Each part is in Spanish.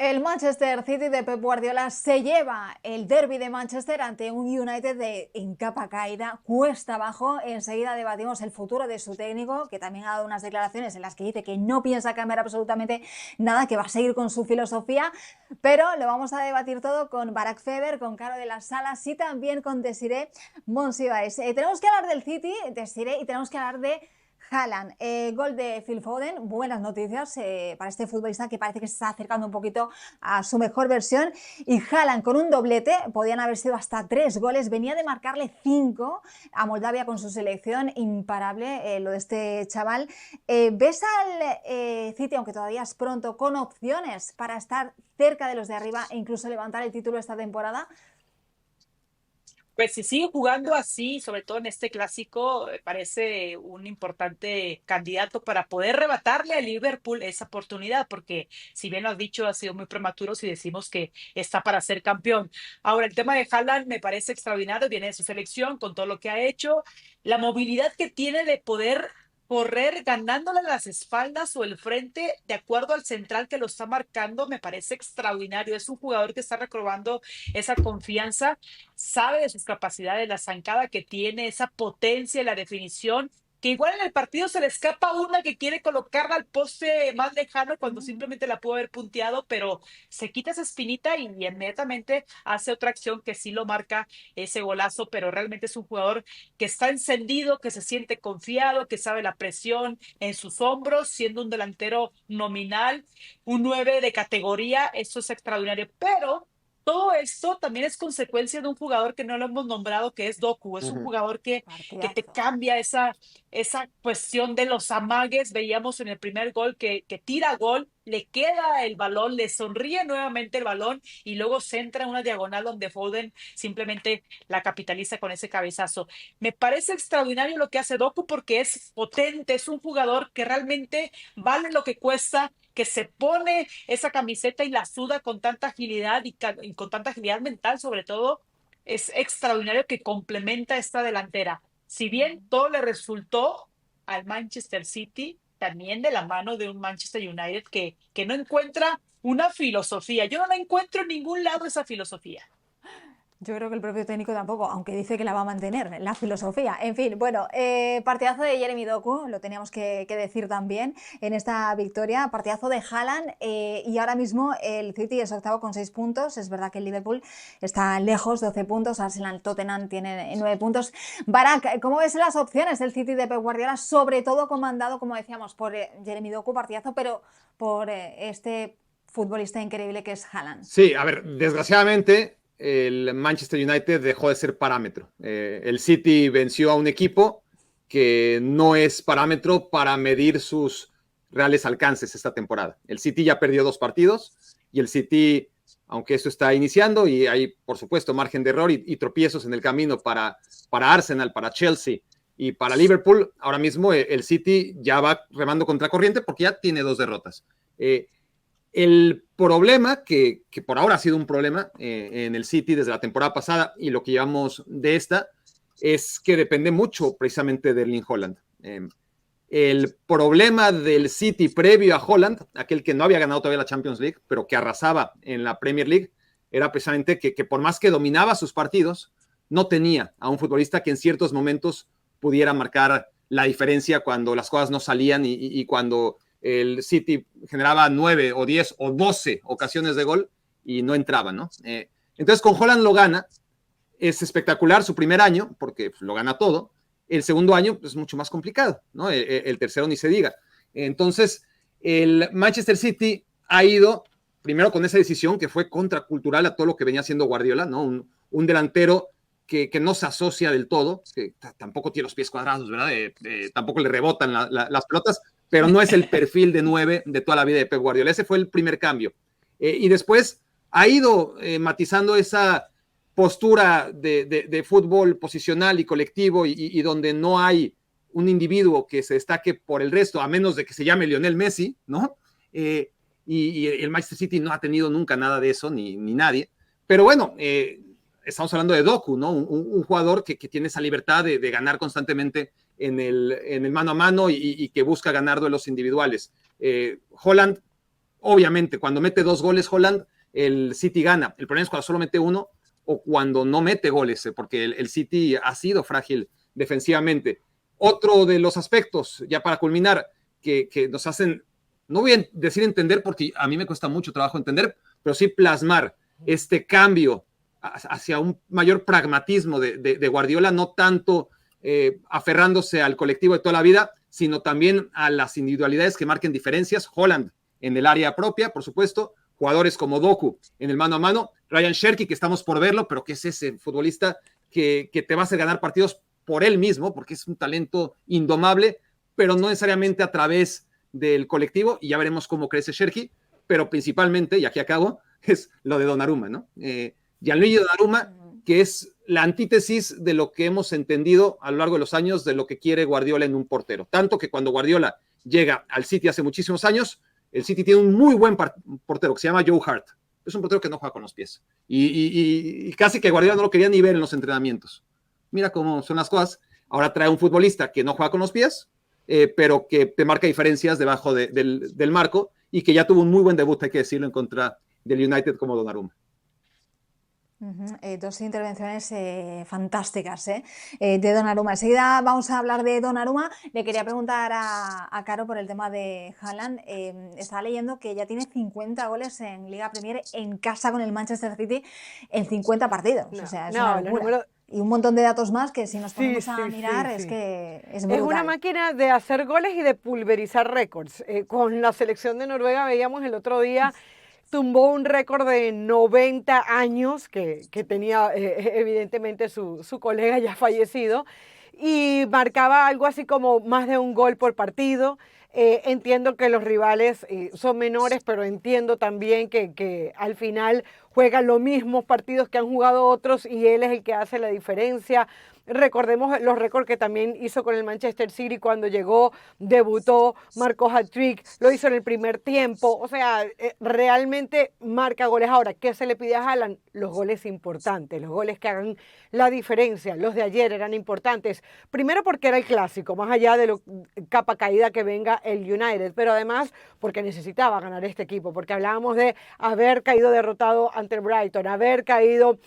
El Manchester City de Pep Guardiola se lleva el derbi de Manchester ante un United en capa caída, cuesta abajo. Enseguida debatimos el futuro de su técnico, que también ha dado unas declaraciones en las que dice que no piensa cambiar absolutamente nada, que va a seguir con su filosofía, pero lo vamos a debatir todo con Barak Feber, con Caro de las Salas y también con Desiree Monsiváis. Tenemos que hablar del City, Desiree, y tenemos que hablar de Haaland, gol de Phil Foden, buenas noticias para este futbolista que parece que se está acercando un poquito a su mejor versión. Y Haaland con un doblete, podían haber sido hasta 3 goles, venía de marcarle 5 a Moldavia con su selección, imparable lo de este chaval. ¿Ves al City, aunque todavía es pronto, con opciones para estar cerca de los de arriba e incluso levantar el título esta temporada? Pues si sigue jugando así, sobre todo en este clásico, parece un importante candidato para poder rebatarle a Liverpool esa oportunidad, porque si bien lo has dicho, ha sido muy prematuro si decimos que está para ser campeón. Ahora, el tema de Haaland me parece extraordinario, viene de su selección con todo lo que ha hecho, la movilidad que tiene de poder correr ganándole las espaldas o el frente de acuerdo al central que lo está marcando, me parece extraordinario. Es un jugador que está recobrando esa confianza, sabe de sus capacidades, la zancada que tiene, esa potencia y la definición, que igual en el partido se le escapa una que quiere colocarla al poste más lejano cuando simplemente la pudo haber punteado, pero se quita esa espinita y inmediatamente hace otra acción que sí lo marca ese golazo, pero realmente es un jugador que está encendido, que se siente confiado, que sabe la presión en sus hombros, siendo un delantero nominal, un 9 de categoría, eso es extraordinario, pero todo esto también es consecuencia de un jugador que no lo hemos nombrado, que es Doku. Es un Ujú. jugador que te Partidazo. cambia esa cuestión de los amagues. Veíamos en el primer gol que tira gol, le queda el balón, le sonríe nuevamente el balón y luego centra en una diagonal donde Foden simplemente la capitaliza con ese cabezazo. Me parece extraordinario lo que hace Doku porque es potente, es un jugador que realmente vale lo que cuesta, que se pone esa camiseta y la suda con tanta agilidad y con tanta agilidad mental, sobre todo, es extraordinario que complementa esta delantera. Si bien todo le resultó al Manchester City, también de la mano de un Manchester United que no encuentra una filosofía. Yo no la encuentro en ningún lado esa filosofía. Yo creo que el propio técnico tampoco, aunque dice que la va a mantener, la filosofía. En fin, bueno, partidazo de Jeremy Doku, lo teníamos que decir también en esta victoria. Partidazo de Haaland y ahora mismo el City es octavo con 6 puntos. Es verdad que el Liverpool está lejos, 12 puntos. Arsenal, Tottenham tiene 9 puntos. Barak, ¿cómo ves las opciones del City de Pep Guardiola? Sobre todo comandado, como decíamos, por Jeremy Doku, partidazo, pero por este futbolista increíble que es Haaland. Sí, a ver, desgraciadamente el Manchester United dejó de ser parámetro. El City venció a un equipo que no es parámetro para medir sus reales alcances esta temporada. El City ya perdió 2 partidos y el City, aunque esto está iniciando y hay, por supuesto, margen de error y tropiezos en el camino para Arsenal, para Chelsea y para Liverpool, ahora mismo el City ya va remando contra corriente porque ya tiene 2 derrotas. El problema, que por ahora ha sido un problema en el City desde la temporada pasada y lo que llevamos de esta, es que depende mucho precisamente de Erling Haaland. El problema del City previo a Haaland, aquel que no había ganado todavía la Champions League, pero que arrasaba en la Premier League, era precisamente que por más que dominaba sus partidos, no tenía a un futbolista que en ciertos momentos pudiera marcar la diferencia cuando las cosas no salían y cuando el City generaba 9 o 10 o 12 ocasiones de gol y no entraba, ¿no? Entonces con Haaland lo gana, es espectacular su primer año, porque lo gana todo. El segundo año es mucho más complicado, ¿no? El tercero ni se diga. Entonces, el Manchester City ha ido primero con esa decisión que fue contracultural a todo lo que venía haciendo Guardiola, ¿no? Un delantero que no se asocia del todo, que tampoco tiene los pies cuadrados, ¿verdad? Tampoco le rebotan las pelotas, pero no es el perfil de 9 de toda la vida de Pep Guardiola. Ese fue el primer cambio. Y después ha ido matizando esa postura de fútbol posicional y colectivo y donde no hay un individuo que se destaque por el resto, a menos de que se llame Lionel Messi, ¿no? Y el Manchester City no ha tenido nunca nada de eso, ni nadie. Pero bueno, estamos hablando de Doku, ¿no? Un jugador que tiene esa libertad de ganar constantemente en el mano a mano y que busca ganar duelos individuales. Holland obviamente, cuando mete 2 goles Haaland, el City gana. El problema es cuando solo mete uno o cuando no mete goles, porque el City ha sido frágil defensivamente. Otro de los aspectos, ya para culminar, que nos hacen, no voy a decir entender porque a mí me cuesta mucho trabajo entender, pero sí plasmar este cambio hacia un mayor pragmatismo de Guardiola, no tanto aferrándose al colectivo de toda la vida, sino también a las individualidades que marquen diferencias. Haaland en el área propia, por supuesto, jugadores como Doku en el mano a mano, Ryan Cherki, que estamos por verlo, pero que es ese futbolista que te va a hacer ganar partidos por él mismo, porque es un talento indomable, pero no necesariamente a través del colectivo, y ya veremos cómo crece Cherki, pero principalmente, y aquí acabo, es lo de Donnarumma, ¿no? Gianluigi Donnarumma, que es la antítesis de lo que hemos entendido a lo largo de los años de lo que quiere Guardiola en un portero. Tanto que cuando Guardiola llega al City hace muchísimos años, el City tiene un muy buen portero que se llama Joe Hart. Es un portero que no juega con los pies. Y casi que Guardiola no lo quería ni ver en los entrenamientos. Mira cómo son las cosas. Ahora trae un futbolista que no juega con los pies, pero que te marca diferencias debajo del marco y que ya tuvo un muy buen debut, hay que decirlo, en contra del United como Donnarumma. Dos intervenciones fantásticas de Donnarumma. Enseguida vamos a hablar de Donnarumma. Le quería preguntar a Caro por el tema de Haaland. Estaba leyendo que ya tiene 50 goles en Liga Premier en casa con el Manchester City en 50 partidos. O sea, es una locura. Y un montón de datos más que si nos ponemos a mirar es que es brutal. Es una máquina de hacer goles y de pulverizar récords. Con la selección de Noruega veíamos el otro día... tumbó un récord de 90 años que tenía evidentemente su colega ya fallecido y marcaba algo así como más de un gol por partido. Entiendo que los rivales son menores, pero entiendo también que al final juegan los mismos partidos que han jugado otros y él es el que hace la diferencia. Recordemos los récords que también hizo con el Manchester City cuando llegó, debutó, marcó hat-trick, lo hizo en el primer tiempo. O sea, realmente marca goles. Ahora, ¿qué se le pide a Haaland? Los goles importantes, los goles que hagan la diferencia. Los de ayer eran importantes. Primero porque era el clásico, más allá de lo capa caída que venga el United, pero además porque necesitaba ganar este equipo, porque hablábamos de haber caído derrotado ante el Brighton, haber caído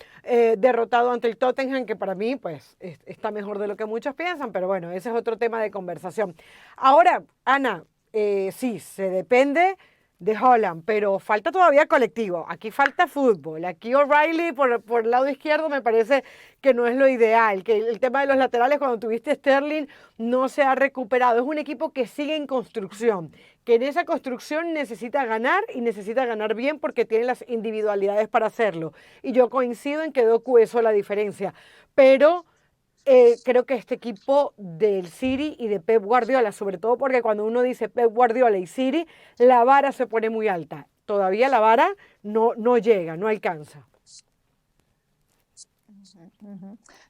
derrotado ante el Tottenham, que para mí pues está mejor de lo que muchos piensan, pero bueno, ese es otro tema de conversación. Ahora, Ana, sí, se depende de Haaland, pero falta todavía colectivo, aquí falta fútbol, aquí O'Reilly por el lado izquierdo me parece que no es lo ideal, que el tema de los laterales cuando tuviste Sterling no se ha recuperado, es un equipo que sigue en construcción, que en esa construcción necesita ganar y necesita ganar bien porque tiene las individualidades para hacerlo, y yo coincido en que Doku hizo la diferencia, pero... creo que este equipo del City y de Pep Guardiola, sobre todo porque cuando uno dice Pep Guardiola y City, la vara se pone muy alta. Todavía la vara no llega, no alcanza.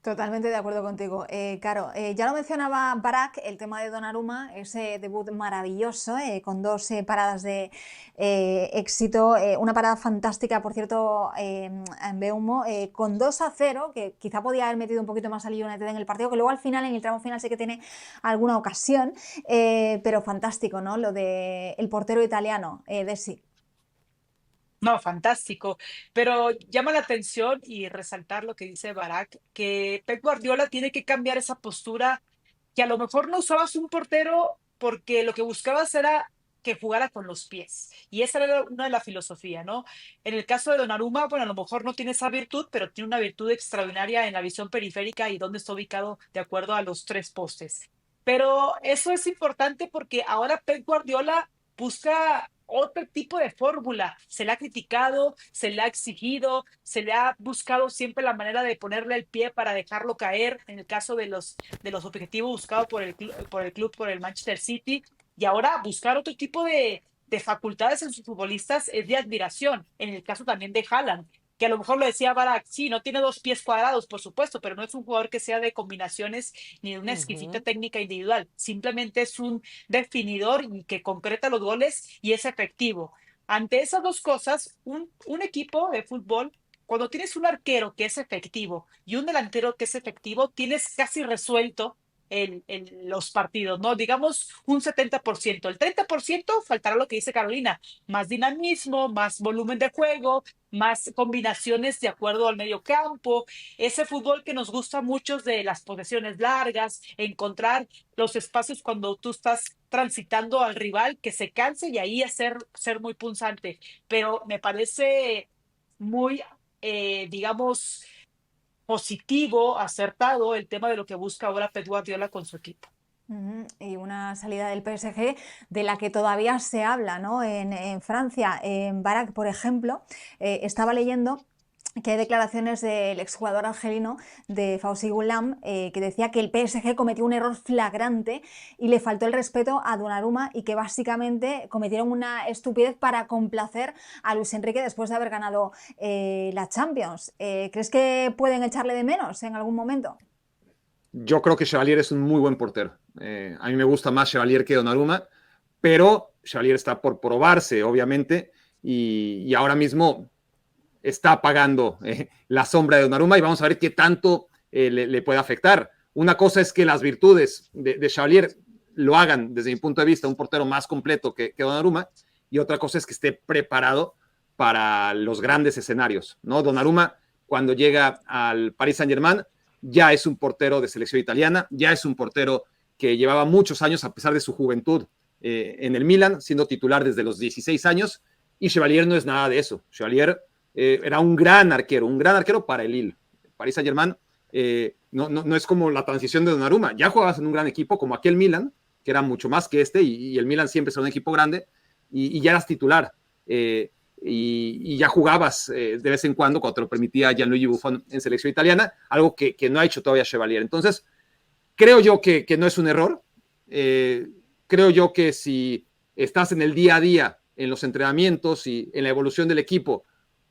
Totalmente de acuerdo contigo. Caro, ya lo mencionaba Barak, el tema de Donnarumma, ese debut maravilloso, con 2 paradas de éxito, una parada fantástica, por cierto, en Mbeumo, con 2-0, que quizá podía haber metido un poquito más al United en el partido, que luego al final, en el tramo final, sí que tiene alguna ocasión, pero fantástico, ¿no? Lo del portero italiano, Desi. No, fantástico. Pero llama la atención y resaltar lo que dice Barak, que Pep Guardiola tiene que cambiar esa postura, que a lo mejor no usabas un portero porque lo que buscabas era que jugara con los pies. Y esa era una de la filosofía, ¿no? En el caso de Donnarumma, bueno, a lo mejor no tiene esa virtud, pero tiene una virtud extraordinaria en la visión periférica y dónde está ubicado de acuerdo a los 3 postes. Pero eso es importante porque ahora Pep Guardiola busca otro tipo de fórmula. Se le ha criticado, se le ha exigido, se le ha buscado siempre la manera de ponerle el pie para dejarlo caer, en el caso de los objetivos buscados por el club, por el Manchester City, y ahora buscar otro tipo de facultades en sus futbolistas es de admiración, en el caso también de Haaland, que a lo mejor lo decía Barak, sí, no tiene 2 pies cuadrados, por supuesto, pero no es un jugador que sea de combinaciones ni de una exquisita técnica individual, simplemente es un definidor y que concreta los goles y es efectivo. Ante esas 2 cosas, un equipo de fútbol, cuando tienes un arquero que es efectivo y un delantero que es efectivo, tienes casi resuelto los partidos, ¿no? Digamos un 70%. El 30% faltará lo que dice Carolina, más dinamismo, más volumen de juego, más combinaciones de acuerdo al medio campo, ese fútbol que nos gusta mucho de las posesiones largas, encontrar los espacios cuando tú estás transitando al rival, que se canse y ahí ser muy punzante. Pero me parece muy, digamos, positivo, acertado el tema de lo que busca ahora Pep Guardiola con su equipo. Y una salida del PSG de la que todavía se habla, ¿no? En Francia, en Barak, por ejemplo, estaba leyendo que hay declaraciones del exjugador argelino de Fawzi Goulam que decía que el PSG cometió un error flagrante y le faltó el respeto a Donnarumma y que básicamente cometieron una estupidez para complacer a Luis Enrique después de haber ganado la Champions. ¿Crees que pueden echarle de menos en algún momento? Yo creo que Chevalier es un muy buen portero. A mí me gusta más Chevalier que Donnarumma, pero Chevalier está por probarse, obviamente, y ahora mismo está pagando la sombra de Donnarumma y vamos a ver qué tanto le puede afectar. Una cosa es que las virtudes de Chevalier lo hagan, desde mi punto de vista, un portero más completo que Donnarumma, y otra cosa es que esté preparado para los grandes escenarios, ¿no? Donnarumma, cuando llega al Paris Saint-Germain, ya es un portero de selección italiana, ya es un portero que llevaba muchos años, a pesar de su juventud, en el Milan, siendo titular desde los 16 años, y Chevalier no es nada de eso. Chevalier era un gran arquero para el Lille. Paris Saint-Germain no es como la transición de Donnarumma. Ya jugabas en un gran equipo como aquel Milan, que era mucho más que este, y el Milan siempre será un equipo grande, y ya eras titular. Y ya jugabas de vez en cuando te lo permitía Gianluigi Buffon en selección italiana, algo que no ha hecho todavía Chevalier. Entonces, creo yo que no es un error. Creo yo que si estás en el día a día, en los entrenamientos y en la evolución del equipo,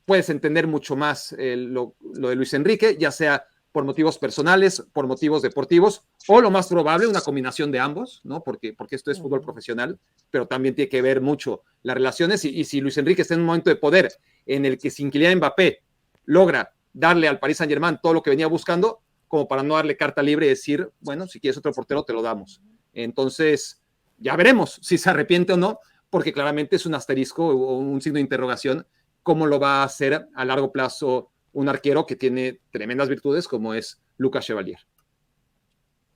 puedes entender mucho más lo de Luis Enrique, ya sea por motivos personales, por motivos deportivos, o lo más probable, una combinación de ambos, ¿no? Porque esto es fútbol profesional, pero también tiene que ver mucho las relaciones, y si Luis Enrique está en un momento de poder en el que sin Kylian Mbappé logra darle al Paris Saint-Germain todo lo que venía buscando, como para no darle carta libre y decir, bueno, si quieres otro portero, te lo damos. Entonces, ya veremos si se arrepiente o no, porque claramente es un asterisco o un signo de interrogación cómo lo va a hacer a largo plazo un arquero que tiene tremendas virtudes como es Lucas Chevalier.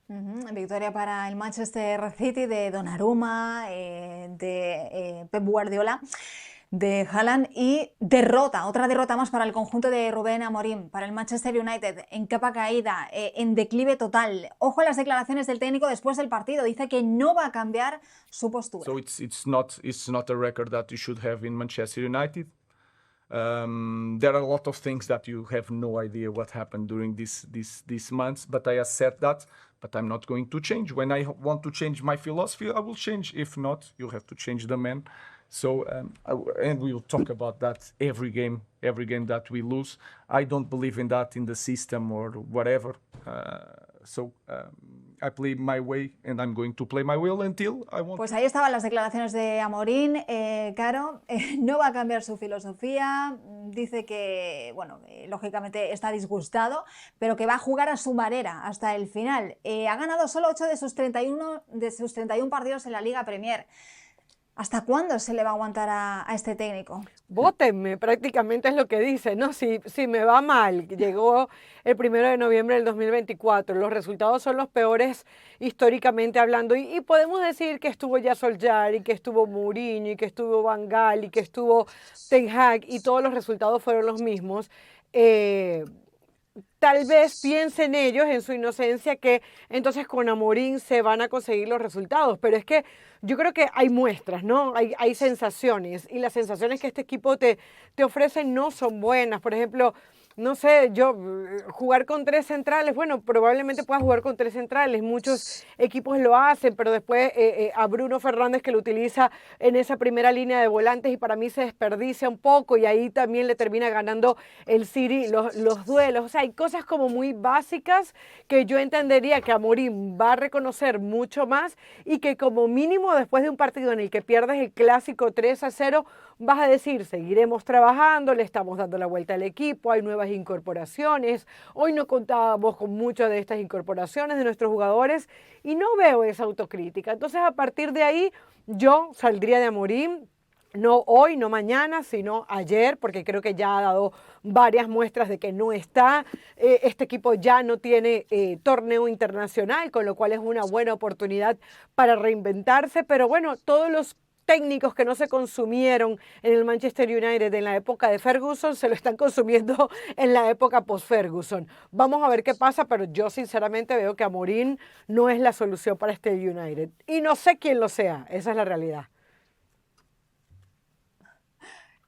Victoria para el Manchester City de Donnarumma, de Pep Guardiola, de Haaland, y otra derrota más para el conjunto de Rubén Amorim, para el Manchester United, en capa caída, en declive total. Ojo a las declaraciones del técnico después del partido, dice que no va a cambiar su postura. So it's not a record that you should have in Manchester United. There are a lot of things that you have no idea what happened during these months, but I accept that. But I'm not going to change. When I want to change my philosophy, I will change. If not, you have to change the man. So, and we will talk about that every game that we lose. I don't believe in that in the system or whatever. I play my way and I'm going to play my will until I want. Pues ahí estaban las declaraciones de Amorim, Caro. No va a cambiar su filosofía. Dice que, bueno, lógicamente está disgustado, pero que va a jugar a su manera hasta el final. Ha ganado solo 8 de sus 31 partidos en la Liga Premier. ¿Hasta cuándo se le va a aguantar a este técnico? Vótenme, prácticamente es lo que dice, ¿no? Si me va mal, llegó el 1 de noviembre del 2024, los resultados son los peores históricamente hablando, y podemos decir que estuvo ya Solskjaer, y que estuvo Mourinho, y que estuvo Van Gaal, y que estuvo Ten Hag, y todos los resultados fueron los mismos. Tal vez piensen ellos en su inocencia que entonces con Amorim se van a conseguir los resultados, pero es que yo creo que hay muestras, ¿no? Hay sensaciones, y las sensaciones que este equipo te ofrece no son buenas. Por ejemplo, no sé, jugar con 3 centrales, bueno, probablemente puedas jugar con 3 centrales, muchos equipos lo hacen, pero después a Bruno Fernández, que lo utiliza en esa primera línea de volantes, y para mí se desperdicia un poco, y ahí también le termina ganando el City los duelos. O sea, hay cosas como muy básicas que yo entendería que Amorim va a reconocer mucho más, y que como mínimo después de un partido en el que pierdes el clásico 3-0, vas a decir, seguiremos trabajando, le estamos dando la vuelta al equipo, hay nuevas incorporaciones, hoy no contábamos con muchas de estas incorporaciones de nuestros jugadores y no veo esa autocrítica. Entonces, a partir de ahí, yo saldría de Amorim, no hoy, no mañana, sino ayer, porque creo que ya ha dado varias muestras de que no está. Este equipo ya no tiene torneo internacional, con lo cual es una buena oportunidad para reinventarse. Pero bueno, todos los técnicos que no se consumieron en el Manchester United en la época de Ferguson se lo están consumiendo en la época post-Ferguson. Vamos a ver qué pasa, pero yo sinceramente veo que Amorim no es la solución para este United. Y no sé quién lo sea, esa es la realidad.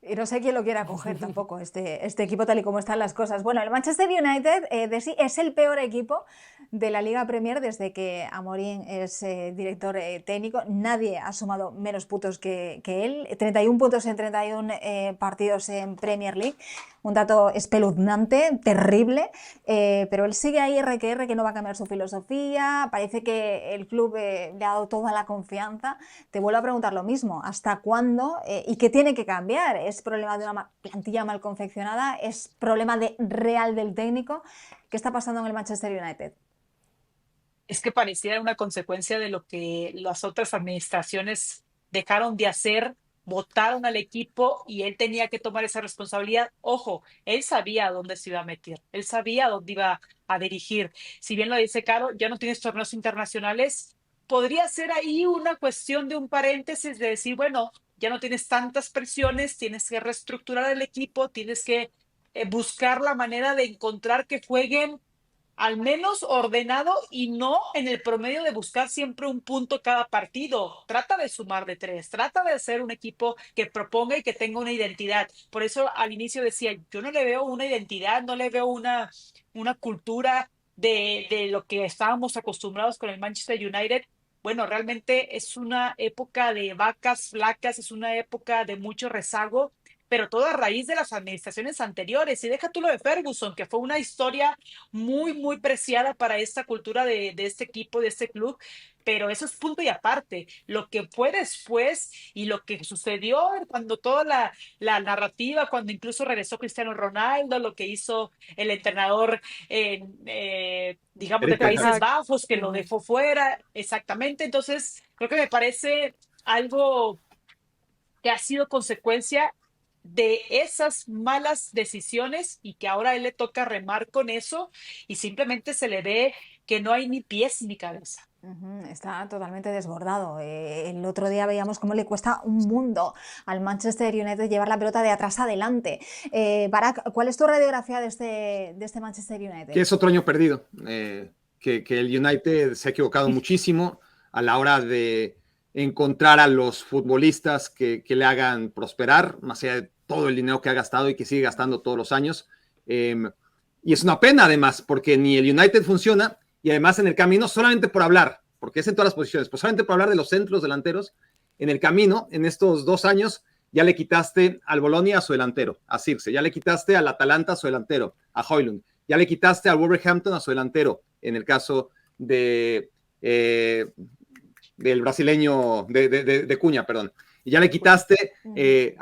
Y no sé quién lo quiera coger tampoco, este equipo tal y como están las cosas. Bueno, el Manchester United de sí es el peor equipo de la Liga Premier desde que Amorim es director técnico. Nadie ha sumado menos puntos que él. 31 puntos en 31 partidos en Premier League. Un dato espeluznante, terrible, pero él sigue ahí que no va a cambiar su filosofía. Parece que el club le ha dado toda la confianza. Te vuelvo a preguntar lo mismo, ¿hasta cuándo y qué tiene que cambiar? ¿Es problema de una plantilla mal confeccionada? ¿Es problema real del técnico? ¿Qué está pasando en el Manchester United? Es que pareciera una consecuencia de lo que las otras administraciones dejaron de hacer, votaron al equipo y él tenía que tomar esa responsabilidad. Ojo, él sabía a dónde se iba a meter, él sabía a dónde iba a dirigir. Si bien lo dice Caro, ya no tienes torneos internacionales, podría ser ahí una cuestión de un paréntesis de decir, bueno, ya no tienes tantas presiones, tienes que reestructurar el equipo, tienes que buscar la manera de encontrar que jueguen al menos ordenado y no en el promedio de buscar siempre un punto cada partido. Trata de sumar de 3, trata de ser un equipo que proponga y que tenga una identidad. Por eso al inicio decía, yo no le veo una identidad, no le veo una cultura de lo que estábamos acostumbrados con el Manchester United. Bueno, realmente es una época de vacas flacas, es una época de mucho rezago, pero todo a raíz de las administraciones anteriores. Y deja tú lo de Ferguson, que fue una historia muy, muy preciada para esta cultura de este equipo, de este club, pero eso es punto y aparte. Lo que fue después y lo que sucedió cuando toda la narrativa, cuando incluso regresó Cristiano Ronaldo, lo que hizo el entrenador, digamos, de Eric Ten Hag. Países Bajos, que lo dejó fuera, exactamente. Entonces, creo que me parece algo que ha sido consecuencia de esas malas decisiones y que ahora a él le toca remar con eso y simplemente se le ve que no hay ni pies ni cabeza. Está totalmente desbordado. El otro día veíamos cómo le cuesta un mundo al Manchester United llevar la pelota de atrás adelante. Barak, ¿cuál es tu radiografía de este Manchester United? Que es otro año perdido, que el United se ha equivocado muchísimo a la hora de encontrar a los futbolistas que le hagan prosperar, más allá de todo el dinero que ha gastado y que sigue gastando todos los años. Y es una pena además, porque ni el United funciona, y además en el camino, solamente por hablar, porque es en todas las posiciones, pues solamente por hablar de los centros delanteros, en el camino, en estos 2 años, ya le quitaste al Bologna a su delantero, a Circe, ya le quitaste al Atalanta a su delantero, a Højlund, ya le quitaste al Wolverhampton a su delantero, en el caso del brasileño, de Cunha, perdón, y ya le quitaste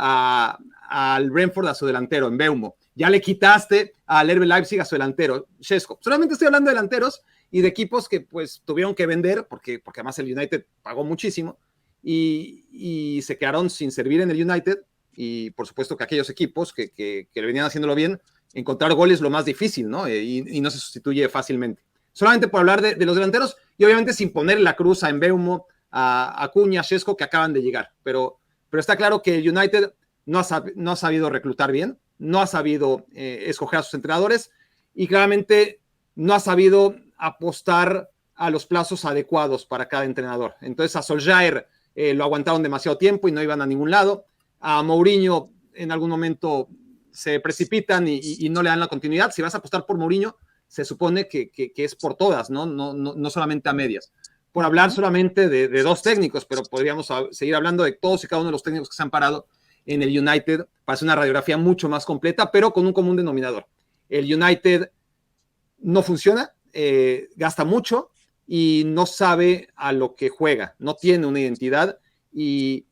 al Brentford a su delantero, en Mbeumo, ya le quitaste al RB Leipzig a su delantero, Šeško. Solamente estoy hablando de delanteros y de equipos que pues tuvieron que vender, porque además el United pagó muchísimo, y se quedaron sin servir en el United, y por supuesto que aquellos equipos que venían haciéndolo bien, encontrar goles es lo más difícil, ¿no? Y no se sustituye fácilmente. Solamente por hablar de los delanteros, y obviamente sin poner la cruz a Mbeumo, a Cunha, a Šeško, que acaban de llegar, pero está claro que el United no ha sabido reclutar bien, no ha sabido escoger a sus entrenadores, y claramente no ha sabido apostar a los plazos adecuados para cada entrenador. Entonces a Solskjaer lo aguantaron demasiado tiempo y no iban a ningún lado. A Mourinho en algún momento se precipitan y no le dan la continuidad. Si vas a apostar por Mourinho, se supone que es por todas, no solamente a medias. Por hablar solamente de 2 técnicos, pero podríamos seguir hablando de todos y cada uno de los técnicos que se han parado en el United para hacer una radiografía mucho más completa, pero con un común denominador. El United no funciona, gasta mucho y no sabe a lo que juega, no tiene una identidad, y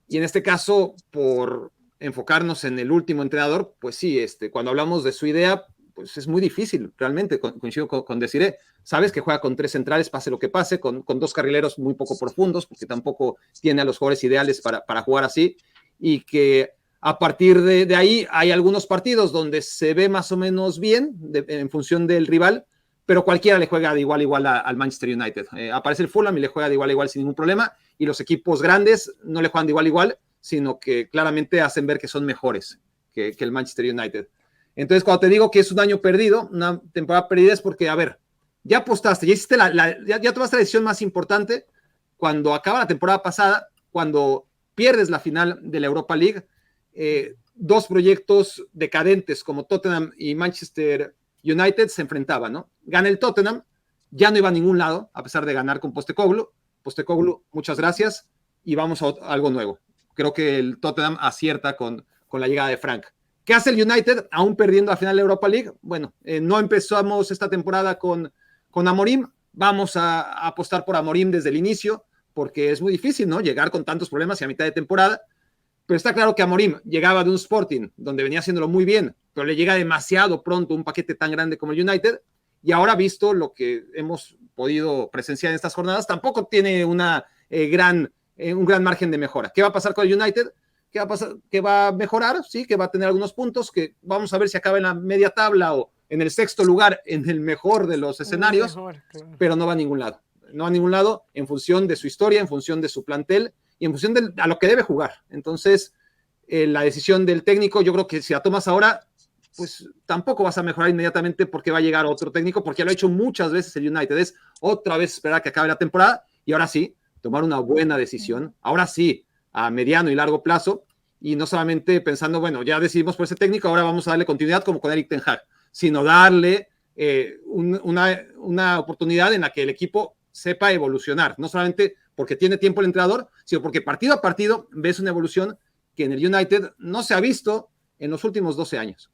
Y en este caso, por enfocarnos en el último entrenador, pues sí, cuando hablamos de su idea, pues es muy difícil, realmente, coincido con Desiree. Sabes que juega con 3 centrales, pase lo que pase, con 2 carrileros muy poco profundos, porque tampoco tiene a los jugadores ideales para jugar así, y que a partir de ahí hay algunos partidos donde se ve más o menos bien en función del rival, pero cualquiera le juega de igual a igual al Manchester United. Aparece el Fulham y le juega de igual a igual sin ningún problema, y los equipos grandes no le juegan de igual a igual, sino que claramente hacen ver que son mejores que el Manchester United. Entonces, cuando te digo que es un año perdido, una temporada perdida, es porque, a ver, ya apostaste, ya hiciste ya tomaste la decisión más importante cuando acaba la temporada pasada, cuando pierdes la final de la Europa League. 2 proyectos decadentes como Tottenham y Manchester United se enfrentaban, ¿no? Gana el Tottenham, ya no iba a ningún lado, a pesar de ganar con Postecoglou. Postecoglou, muchas gracias, y vamos a algo nuevo. Creo que el Tottenham acierta con la llegada de Frank. ¿Qué hace el United aún perdiendo la final de Europa League? Bueno, no empezamos esta temporada con Amorim, vamos a apostar por Amorim desde el inicio, porque es muy difícil, ¿no? Llegar con tantos problemas y a mitad de temporada, pero está claro que Amorim llegaba de un Sporting donde venía haciéndolo muy bien, pero le llega demasiado pronto un paquete tan grande como el United, y ahora, visto lo que hemos podido presenciar en estas jornadas, tampoco tiene un gran margen de mejora. ¿Qué va a pasar con el United? ¿Qué va a pasar? Que va a mejorar, sí, que va a tener algunos puntos, que vamos a ver si acaba en la media tabla o en el 6º lugar, en el mejor de los escenarios, claro. Pero no va a ningún lado. No va a ningún lado en función de su historia, en función de su plantel y en función a lo que debe jugar. Entonces, la decisión del técnico, yo creo que si la tomas ahora, pues tampoco vas a mejorar inmediatamente porque va a llegar otro técnico, porque ya lo ha hecho muchas veces el United. Es otra vez esperar a que acabe la temporada y ahora sí, tomar una buena decisión. Ahora sí, a mediano y largo plazo, y no solamente pensando, bueno, ya decidimos por ese técnico, ahora vamos a darle continuidad como con Erik ten Hag, sino darle una oportunidad en la que el equipo sepa evolucionar, no solamente porque tiene tiempo el entrenador, sino porque partido a partido ves una evolución que en el United no se ha visto en los últimos 12 años.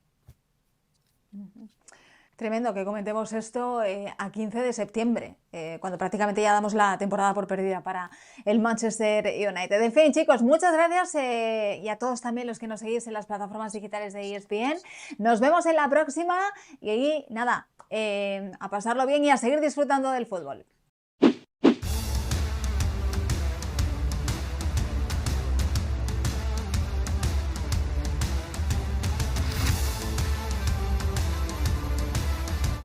Tremendo que comentemos esto a 15 de septiembre, cuando prácticamente ya damos la temporada por perdida para el Manchester United. En fin, chicos, muchas gracias y a todos también los que nos seguís en las plataformas digitales de ESPN. Nos vemos en la próxima y nada, a pasarlo bien y a seguir disfrutando del fútbol.